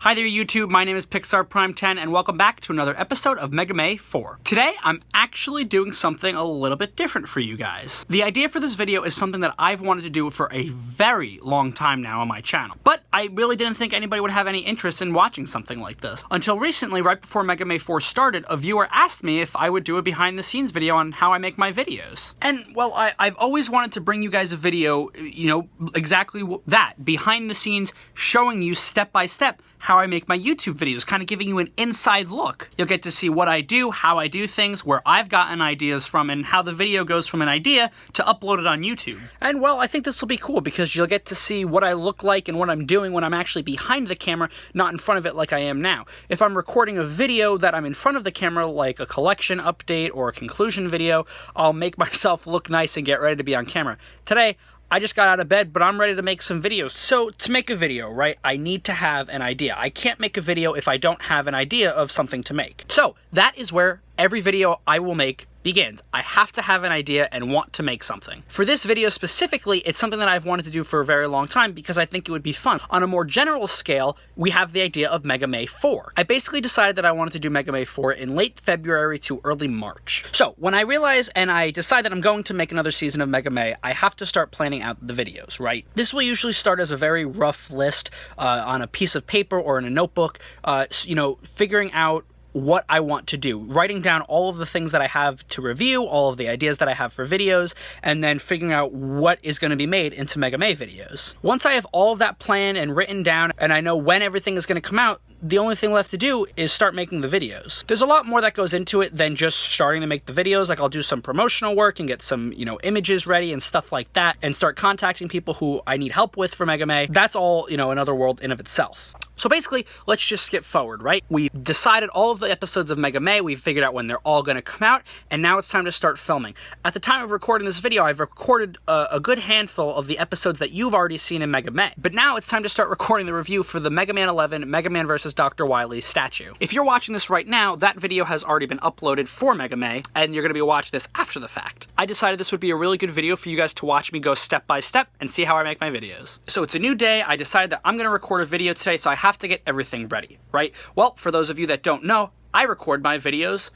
Hi there YouTube, my name is Pixarprime10 and welcome back to another episode of Mega May 4. Today, I'm actually doing something a little bit different for you guys. The idea for this video is something that I've wanted to do for a very long time now on my channel, but I really didn't think anybody would have any interest in watching something like this. Until recently, right before Mega May 4 started, a viewer asked me if I would do a behind the scenes video on how I make my videos. And well, I've always wanted to bring you guys a video, exactly that, behind the scenes, showing you step by step how I make my YouTube videos, kind of giving you an inside look. You'll get to see what I do, how I do things, where I've gotten ideas from, and how the video goes from an idea to upload it on YouTube. And well, I think this will be cool because you'll get to see what I look like and what I'm doing when I'm actually behind the camera, not in front of it like I am now. If I'm recording a video that I'm in front of the camera, like a collection update or a conclusion video, I'll make myself look nice and get ready to be on camera. Today, I just got out of bed, but I'm ready to make some videos. So to make a video, right, I need to have an idea. I can't make a video if I don't have an idea of something to make. So that is where every video I will make begins. I have to have an idea and want to make something. For this video specifically, it's something that I've wanted to do for a very long time because I think it would be fun. On a more general scale, we have the idea of Mega May 4. I basically decided that I wanted to do Mega May 4 in late February to early March. So when I realize and I decide that I'm going to make another season of Mega May, I have to start planning out the videos, right? This will usually start as a very rough list on a piece of paper or in a notebook, figuring out what I want to do, writing down all of the things that I have to review, all of the ideas that I have for videos, and then figuring out what is going to be made into Mega May videos. Once I have all of that planned and written down, and I know when everything is going to come out, the only thing left to do is start making the videos. There's a lot more that goes into it than just starting to make the videos. Like I'll do some promotional work and get some, images ready and stuff like that, and start contacting people who I need help with for Mega May. That's all, another world in of itself. So basically, let's just skip forward, right? We've decided all of the episodes of Mega May, we've figured out when they're all going to come out, and now it's time to start filming. At the time of recording this video, I've recorded a good handful of the episodes that you've already seen in Mega May. But now it's time to start recording the review for the Mega Man 11 Mega Man vs. Dr. Wily statue. If you're watching this right now, that video has already been uploaded for Mega May, and you're going to be watching this after the fact. I decided this would be a really good video for you guys to watch me go step by step and see how I make my videos. So it's a new day. I decided that I'm going to record a video today, so I have to get everything ready, right? Well, for those of you that don't know, I record my videos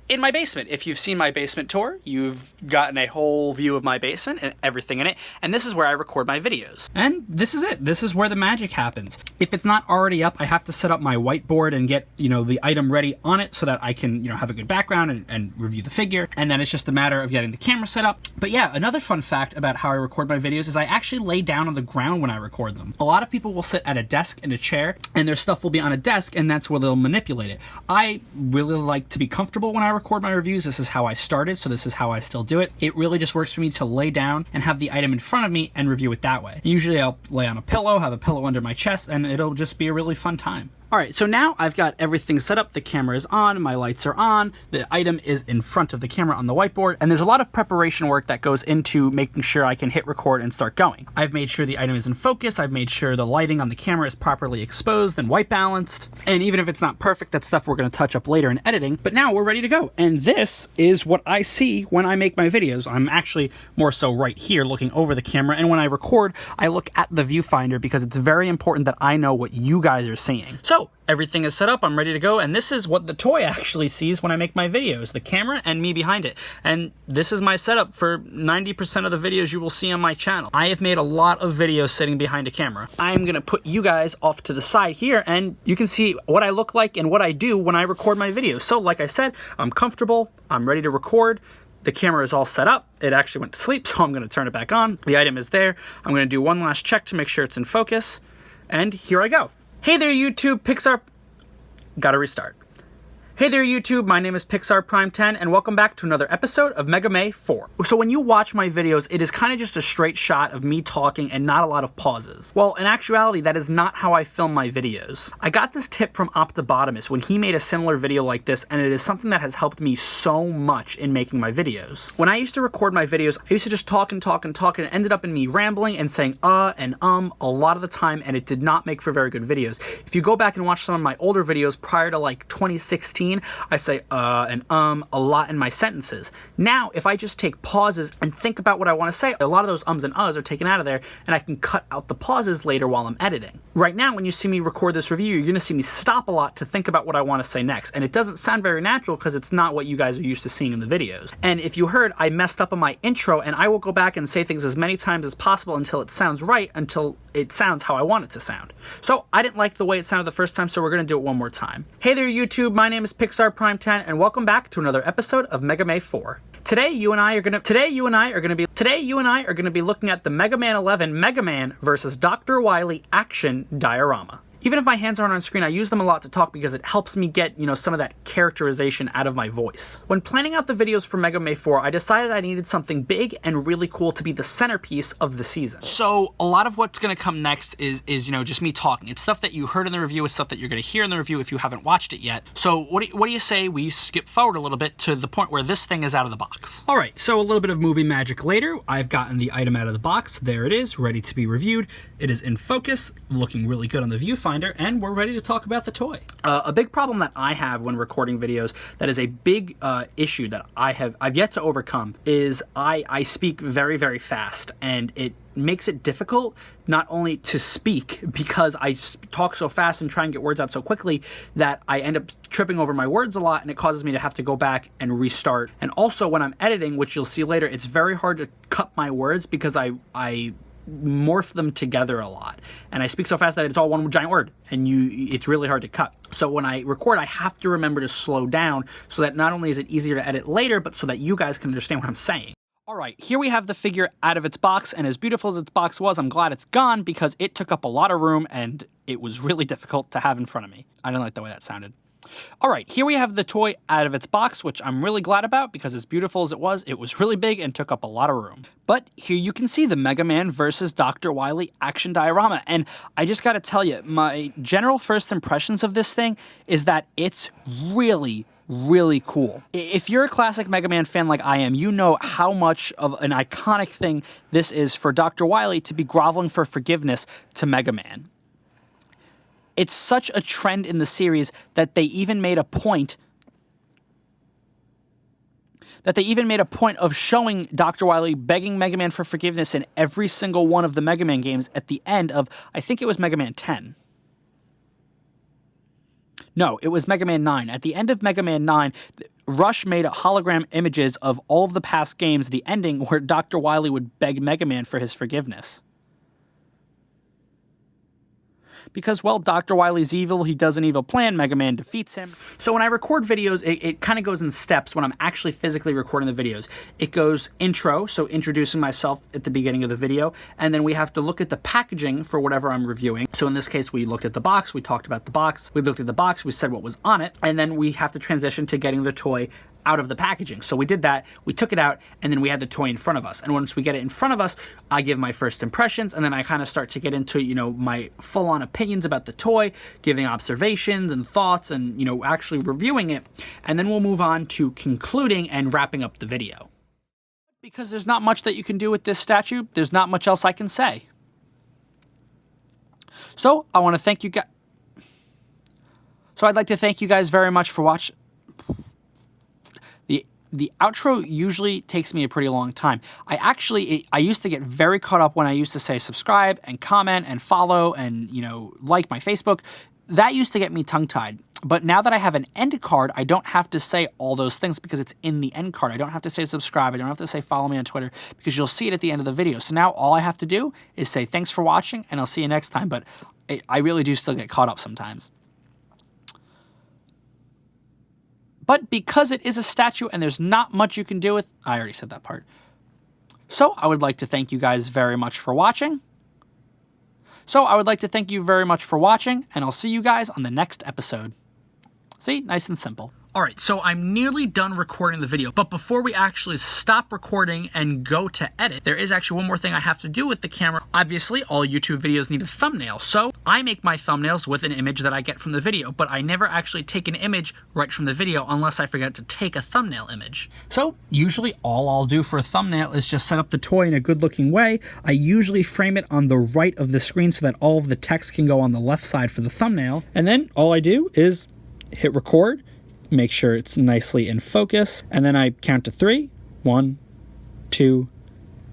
in my basement. If you've seen my basement tour, you've gotten a whole view of my basement and everything in it, and this is where I record my videos. And this is it. This is where the magic happens. If it's not already up, I have to set up my whiteboard and get, the item ready on it so that I can, have a good background and review the figure, and then it's just a matter of getting the camera set up. But yeah, another fun fact about how I record my videos is I actually lay down on the ground when I record them. A lot of people will sit at a desk in a chair, and their stuff will be on a desk, and that's where they'll manipulate it. I really like to be comfortable when I record my reviews. This is how I started, so this is how I still do it. It really just works for me to lay down and have the item in front of me and review it that way. Usually I'll lay on a pillow, have a pillow under my chest, and it'll just be a really fun time. Alright, so now I've got everything set up. The camera is on, my lights are on, the item is in front of the camera on the whiteboard, and there's a lot of preparation work that goes into making sure I can hit record and start going. I've made sure the item is in focus, I've made sure the lighting on the camera is properly exposed and white balanced, and even if it's not perfect, that's stuff we're going to touch up later in editing, but now we're ready to go. And this is what I see when I make my videos. I'm actually more so right here looking over the camera, and when I record, I look at the viewfinder because it's very important that I know what you guys are seeing. So, everything is set up, I'm ready to go, and this is what the toy actually sees when I make my videos, the camera and me behind it. And this is my setup for 90% of the videos you will see on my channel. I have made a lot of videos sitting behind a camera. I'm gonna put you guys off to the side here, and you can see what I look like and what I do when I record my videos. So like I said, I'm comfortable, I'm ready to record. The camera is all set up. It actually went to sleep, so I'm gonna turn it back on. The item is there. I'm gonna do one last check to make sure it's in focus, and here I go. Hey there YouTube, Gotta restart. Hey there YouTube, my name is Pixarprime10 and welcome back to another episode of Mega May 4. So when you watch my videos, it is kind of just a straight shot of me talking and not a lot of pauses. Well, in actuality, that is not how I film my videos. I got this tip from Optibotimus when he made a similar video like this, and it is something that has helped me so much in making my videos. When I used to record my videos, I used to just talk and talk and talk, and it ended up in me rambling and saying and a lot of the time, and it did not make for very good videos. If you go back and watch some of my older videos prior to like 2016, scene, I say and a lot in my sentences. Now, if I just take pauses and think about what I want to say, a lot of those ums and uhs are taken out of there, and I can cut out the pauses later while I'm editing. Right now, when you see me record this review, you're going to see me stop a lot to think about what I want to say next, and it doesn't sound very natural because it's not what you guys are used to seeing in the videos. And if you heard, I messed up on my intro, and I will go back and say things as many times as possible until it sounds right, until it sounds how I want it to sound. So I didn't like the way it sounded the first time, so we're going to do it one more time. Hey there, YouTube. My name is Pixarprime10, and welcome back to another episode of Mega Man 4. Today you and I are going to be looking at the Mega Man 11 Mega Man vs. Dr. Wily action diorama. Even if my hands aren't on screen, I use them a lot to talk because it helps me get, some of that characterization out of my voice. When planning out the videos for Mega Man 4, I decided I needed something big and really cool to be the centerpiece of the season. So a lot of what's going to come next is just me talking. It's stuff that you heard in the review, it's stuff that you're going to hear in the review if you haven't watched it yet. So what do you say we skip forward a little bit to the point where this thing is out of the box? All right, so a little bit of movie magic later. I've gotten the item out of the box. There it is, ready to be reviewed. It is in focus, looking really good on the viewfinder, and we're ready to talk about the toy. A big problem that I have when recording videos, that is a big issue that I've yet to overcome, is I speak very, very fast, and it makes it difficult not only to speak because I talk so fast and try and get words out so quickly that I end up tripping over my words a lot, and it causes me to have to go back and restart. And also when I'm editing, which you'll see later, it's very hard to cut my words because I morph them together a lot, and I speak so fast that it's all one giant word, and it's really hard to cut. So when I record, I have to remember to slow down so that not only is it easier to edit later, but so that you guys can understand what I'm saying. All right, here we have the figure out of its box, and as beautiful as its box was, I'm glad it's gone because it took up a lot of room and it was really difficult to have in front of me. I didn't like the way that sounded. All right, here we have the toy out of its box, which I'm really glad about because as beautiful as it was really big and took up a lot of room. But here you can see the Mega Man vs. Dr. Wily action diorama, and I just gotta tell you, my general first impressions of this thing is that it's really, really cool. If you're a classic Mega Man fan like I am, you know how much of an iconic thing this is for Dr. Wily to be groveling for forgiveness to Mega Man. It's such a trend in the series that they even made a point of showing Dr. Wily begging Mega Man for forgiveness in every single one of the Mega Man games at the end of, I think it was Mega Man 10. No, it was Mega Man 9. At the end of Mega Man 9, Rush made hologram images of all of the past games, the ending where Dr. Wily would beg Mega Man for his forgiveness. Because, well, Dr. Wily's evil, he does an evil plan, Mega Man defeats him. So when I record videos, it kind of goes in steps when I'm actually physically recording the videos. It goes intro, so introducing myself at the beginning of the video, and then we have to look at the packaging for whatever I'm reviewing. So in this case, we looked at the box, we talked about the box, we looked at the box, we said what was on it, and then we have to transition to getting the toy out of the packaging. So we did that, we took it out, and then we had the toy in front of us. And once we get it in front of us, I give my first impressions, and then I kind of start to get into, my full-on opinions about the toy, giving observations and thoughts, and, actually reviewing it. And then we'll move on to concluding and wrapping up the video. Because there's not much that you can do with this statue, there's not much else I can say. So, I want to thank you guys. So I'd like to thank you guys very much for watching. The outro usually takes me a pretty long time. I used to get very caught up when I used to say subscribe and comment and follow and, like my Facebook. That used to get me tongue-tied. But now that I have an end card, I don't have to say all those things because it's in the end card. I don't have to say subscribe. I don't have to say follow me on Twitter because you'll see it at the end of the video. So now all I have to do is say thanks for watching and I'll see you next time. But I really do still get caught up sometimes. But because it is a statue and there's not much you can do with... I already said that part. So I would like to thank you guys very much for watching. And I'll see you guys on the next episode. See? Nice and simple. All right, so I'm nearly done recording the video, but before we actually stop recording and go to edit, there is actually one more thing I have to do with the camera. Obviously, all YouTube videos need a thumbnail, so I make my thumbnails with an image that I get from the video, but I never actually take an image right from the video unless I forget to take a thumbnail image. So usually all I'll do for a thumbnail is just set up the toy in a good-looking way. I usually frame it on the right of the screen so that all of the text can go on the left side for the thumbnail, and then all I do is hit record, make sure it's nicely in focus, and then I count to 3. 1, 2,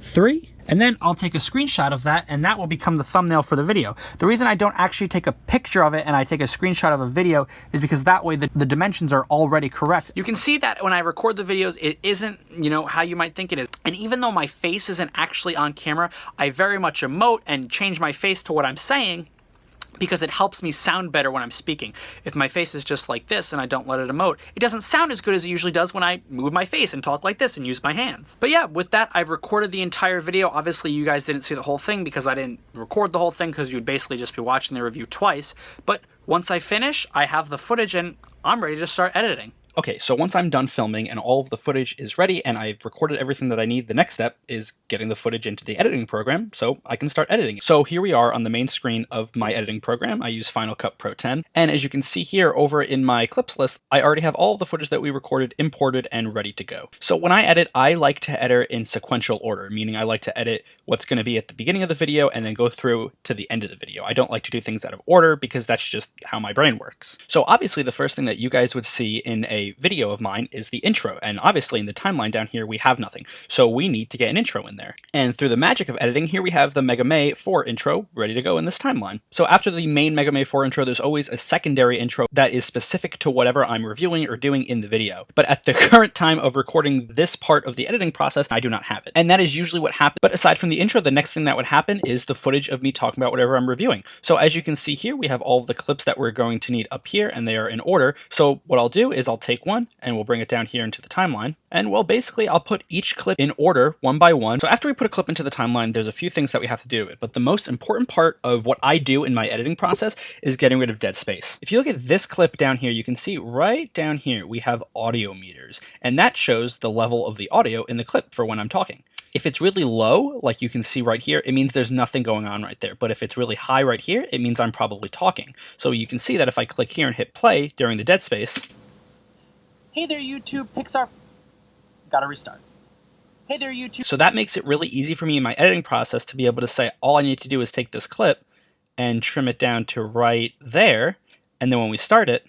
3. And then I'll take a screenshot of that, and that will become the thumbnail for the video. The reason I don't actually take a picture of it and I take a screenshot of a video is because that way the dimensions are already correct. You can see that when I record the videos, it isn't, you know, how you might think it is. And even though my face isn't actually on camera, I very much emote and change my face to what I'm saying, because it helps me sound better when I'm speaking. If my face is just like this and I don't let it emote, it doesn't sound as good as it usually does when I move my face and talk like this and use my hands. But yeah, with that, I've recorded the entire video. Obviously, you guys didn't see the whole thing because I didn't record the whole thing, because you'd basically just be watching the review twice. But once I finish, I have the footage and I'm ready to start editing. Okay, so once I'm done filming and all of the footage is ready and I've recorded everything that I need, the next step is getting the footage into the editing program so I can start editing. So here we are on the main screen of my editing program. I use Final Cut Pro 10. And as you can see here over in my clips list, I already have all of the footage that we recorded imported and ready to go. So when I edit, I like to edit in sequential order, meaning I like to edit what's going to be at the beginning of the video and then go through to the end of the video. I don't like to do things out of order because that's just how my brain works. So obviously the first thing that you guys would see in a video of mine is the intro, and obviously in the timeline down here we have nothing, so we need to get an intro in there. And through the magic of editing, here we have the Mega May 4 intro ready to go in this timeline. So after the main Mega May 4 intro, there's always a secondary intro that is specific to whatever I'm reviewing or doing in the video. But at the current time of recording this part of the editing process, I do not have it. And that is usually what happens. But aside from the intro, the next thing that would happen is the footage of me talking about whatever I'm reviewing. So as you can see here, we have all of the clips that we're going to need up here, and they are in order. So what I'll do is I'll take one and we'll bring it down here into the timeline. And well, basically I'll put each clip in order one by one. So after we put a clip into the timeline, there's a few things that we have to do. But the most important part of what I do in my editing process is getting rid of dead space. If you look at this clip down here, you can see right down here, we have audio meters, and that shows the level of the audio in the clip for when I'm talking. If it's really low, like you can see right here, it means there's nothing going on right there. But if it's really high right here, it means I'm probably talking. So you can see that if I click here and hit play during the dead space. Hey there, YouTube, Pixar. Gotta restart. Hey there, YouTube. So that makes it really easy for me in my editing process to be able to say, all I need to do is take this clip and trim it down to right there. And then when we start it,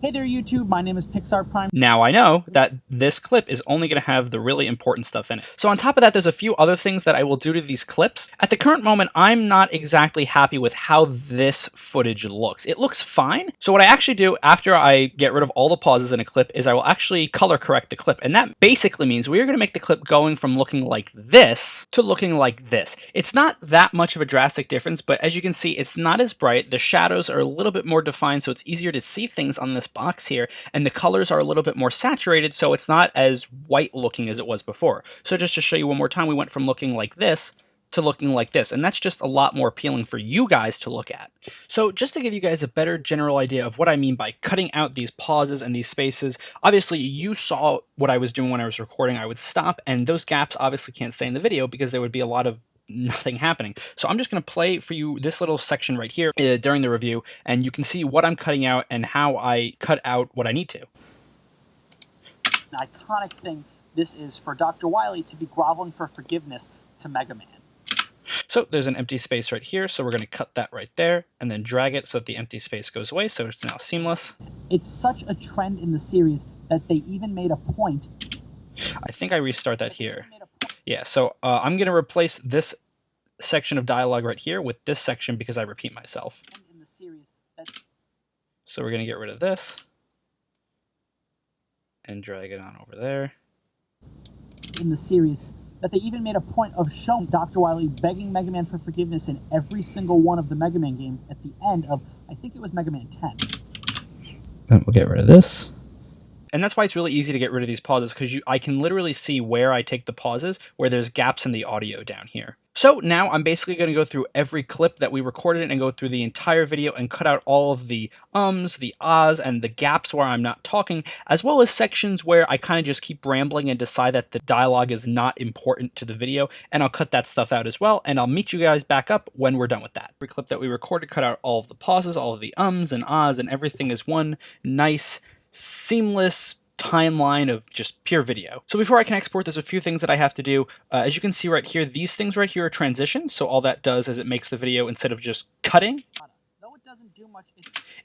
hey there, YouTube, my name is Pixarprime. Now I know that this clip is only going to have the really important stuff in it. So on top of that, there's a few other things that I will do to these clips. At the current moment, I'm not exactly happy with how this footage looks. It looks fine. So what I actually do after I get rid of all the pauses in a clip is I will actually color correct the clip. And that basically means we are going to make the clip going from looking like this to looking like this. It's not that much of a drastic difference, but as you can see, it's not as bright. The shadows are a little bit more defined, so it's easier to see things on this box here, and the colors are a little bit more saturated, so it's not as white looking as it was before. So just to show you one more time, we went from looking like this to looking like this, and that's just a lot more appealing for you guys to look at. So just to give you guys a better general idea of what I mean by cutting out these pauses and these spaces, obviously you saw what I was doing when I was recording. I would stop, and those gaps obviously can't stay in the video because there would be a lot of nothing happening. So I'm just going to play for you this little section right here during the review, and you can see what I'm cutting out and how I cut out what I need to. An iconic thing this is for Dr. Wily to be groveling for forgiveness to Mega Man. So there's an empty space right here, so we're going to cut that right there and then drag it so that the empty space goes away, so it's now seamless. It's such a trend in the series that they even made a point. I think I restart that here. Yeah, so I'm going to replace this section of dialogue right here with this section because I repeat myself. In the series so we're going to get rid of this and drag it on over there. In the series that they even made a point of showing Dr. Wily begging Mega Man for forgiveness in every single one of the Mega Man games at the end of, I think it was Mega Man 10. And we'll get rid of this. And that's why it's really easy to get rid of these pauses, because I can literally see where I take the pauses, where there's gaps in the audio down here. So now I'm basically going to go through every clip that we recorded and go through the entire video and cut out all of the ums, the ahs, and the gaps where I'm not talking, as well as sections where I kind of just keep rambling and decide that the dialogue is not important to the video, and I'll cut that stuff out as well, and I'll meet you guys back up when we're done with that. Every clip that we recorded cut out all of the pauses, all of the ums and ahs, and everything is one nice, seamless timeline of just pure video. So before I can export, there's a few things that I have to do. As you can see right here, these things right here are transitions. So all that does is it makes the video, instead of just cutting, doesn't do much.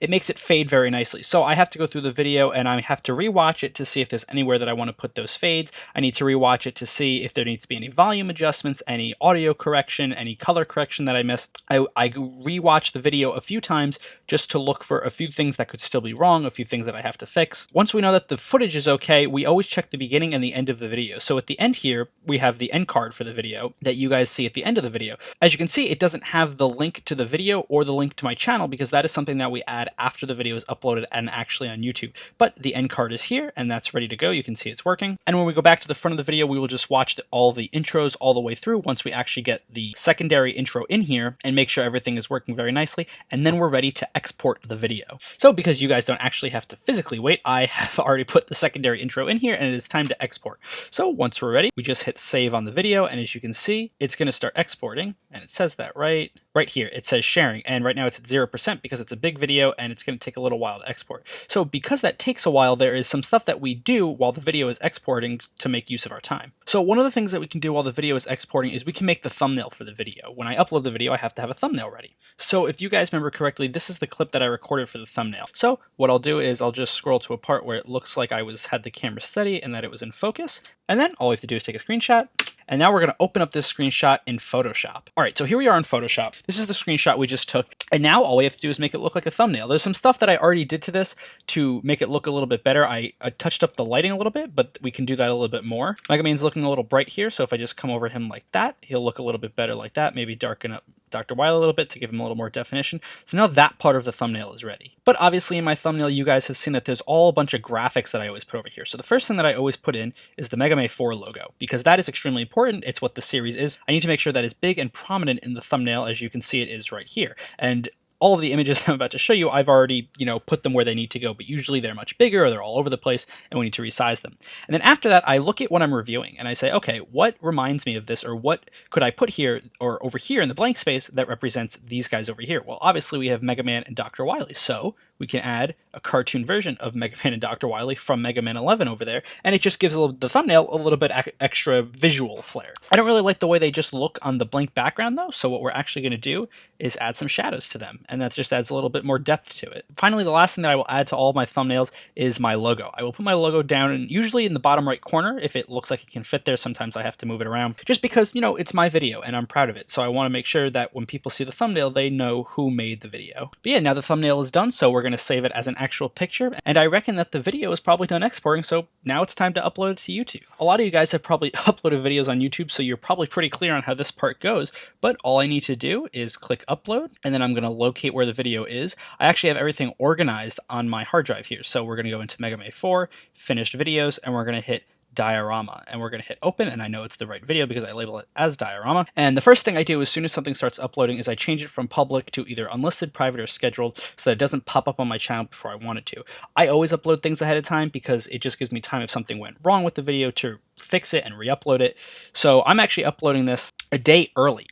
It makes it fade very nicely. So I have to go through the video and I have to rewatch it to see if there's anywhere that I want to put those fades. I need to rewatch it to see if there needs to be any volume adjustments, any audio correction, any color correction that I missed. I rewatch the video a few times just to look for a few things that could still be wrong, a few things that I have to fix. Once we know that the footage is okay, we always check the beginning and the end of the video. So at the end here, we have the end card for the video that you guys see at the end of the video. As you can see, it doesn't have the link to the video or the link to my channel because that is something that we add after the video is uploaded and actually on YouTube. But the end card is here and that's ready to go. You can see it's working. And when we go back to the front of the video, we will just watch all the intros all the way through once we actually get the secondary intro in here and make sure everything is working very nicely. And then we're ready to export the video. So because you guys don't actually have to physically wait, I have already put the secondary intro in here and it is time to export. So once we're ready, we just hit save on the video. And as you can see, it's going to start exporting. And it says that right here. It says sharing. And right now it's at 0% because it's a big video and it's going to take a little while to export. So because that takes a while, there is some stuff that we do while the video is exporting to make use of our time. So one of the things that we can do while the video is exporting is we can make the thumbnail for the video. When I upload the video, I have to have a thumbnail ready. So if you guys remember correctly, this is the clip that I recorded for the thumbnail. So what I'll do is I'll just scroll to a part where it looks like I had the camera steady and that it was in focus. And then all we have to do is take a screenshot. And now we're going to open up this screenshot in Photoshop. All right, so here we are in Photoshop. This is the screenshot we just took. And now all we have to do is make it look like a thumbnail. There's some stuff that I already did to this to make it look a little bit better. I touched up the lighting a little bit, but we can do that a little bit more. Mega Man's looking a little bright here, so if I just come over him like that, he'll look a little bit better like that. Maybe darken up Dr. Wily a little bit to give him a little more definition. So now that part of the thumbnail is ready. But obviously in my thumbnail, you guys have seen that there's all a bunch of graphics that I always put over here. So the first thing that I always put in is the Mega Man 4 logo, because that is extremely important. It's what the series is. I need to make sure that is big and prominent in the thumbnail, as you can see it is right here. And all of the images I'm about to show you, I've already, put them where they need to go, but usually they're much bigger or they're all over the place and we need to resize them. And then after that, I look at what I'm reviewing and I say, okay, what reminds me of this, or what could I put here or over here in the blank space that represents these guys over here? Well, obviously we have Mega Man and Dr. Wily, so we can add a cartoon version of Mega Man and Dr. Wily from Mega Man 11 over there, and it just gives the thumbnail a little bit extra visual flair. I don't really like the way they just look on the blank background though, so what we're actually going to do is add some shadows to them, and that just adds a little bit more depth to it. Finally, the last thing that I will add to all of my thumbnails is my logo. I will put my logo down, and usually in the bottom right corner, if it looks like it can fit there. Sometimes I have to move it around, just because, it's my video, and I'm proud of it, so I want to make sure that when people see the thumbnail, they know who made the video. But yeah, now the thumbnail is done, so we're going to save it as an actual picture, and I reckon that the video is probably done exporting, so now it's time to upload it to YouTube. A lot of you guys have probably uploaded videos on YouTube, so you're probably pretty clear on how this part goes, but all I need to do is click upload, and then I'm going to locate where the video is. I actually have everything organized on my hard drive here, so we're going to go into Mega Man 4, finished videos, and we're going to hit diorama, and we're going to hit open, and I know it's the right video because I label it as diorama. And the first thing I do as soon as something starts uploading is I change it from public to either unlisted, private, or scheduled so that it doesn't pop up on my channel before I want it to. I always upload things ahead of time because it just gives me time if something went wrong with the video to fix it and re-upload it. So I'm actually uploading this a day earlier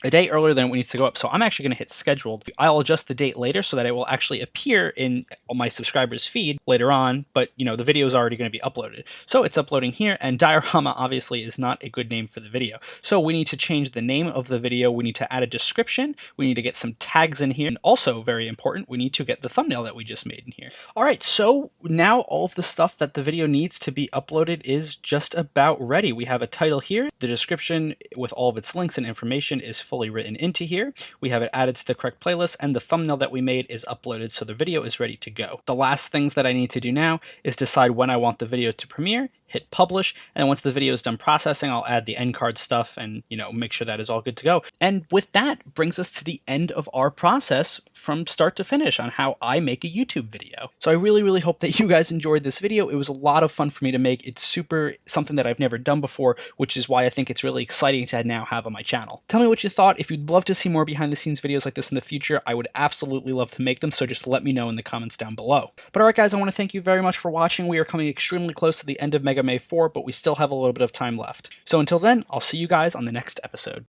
than it needs to go up. So I'm actually going to hit scheduled. I'll adjust the date later so that it will actually appear in my subscribers' feed later on, but the video is already going to be uploaded. So it's uploading here, and diorama obviously is not a good name for the video. So we need to change the name of the video. We need to add a description. We need to get some tags in here. And also very important, we need to get the thumbnail that we just made in here. All right, so now all of the stuff that the video needs to be uploaded is just about ready. We have a title here. The description with all of its links and information is fully written into here. We have it added to the correct playlist, and the thumbnail that we made is uploaded, so the video is ready to go. The last things that I need to do now is decide when I want the video to premiere, hit publish, and once the video is done processing, I'll add the end card stuff and, make sure that is all good to go. And with that brings us to the end of our process from start to finish on how I make a YouTube video. So I really, really hope that you guys enjoyed this video. It was a lot of fun for me to make. It's something that I've never done before, which is why I think it's really exciting to now have on my channel. Tell me what you thought. If you'd love to see more behind the scenes videos like this in the future, I would absolutely love to make them, so just let me know in the comments down below. But alright guys, I want to thank you very much for watching. We are coming extremely close to the end of Mega Man 4, but we still have a little bit of time left. So until then, I'll see you guys on the next episode.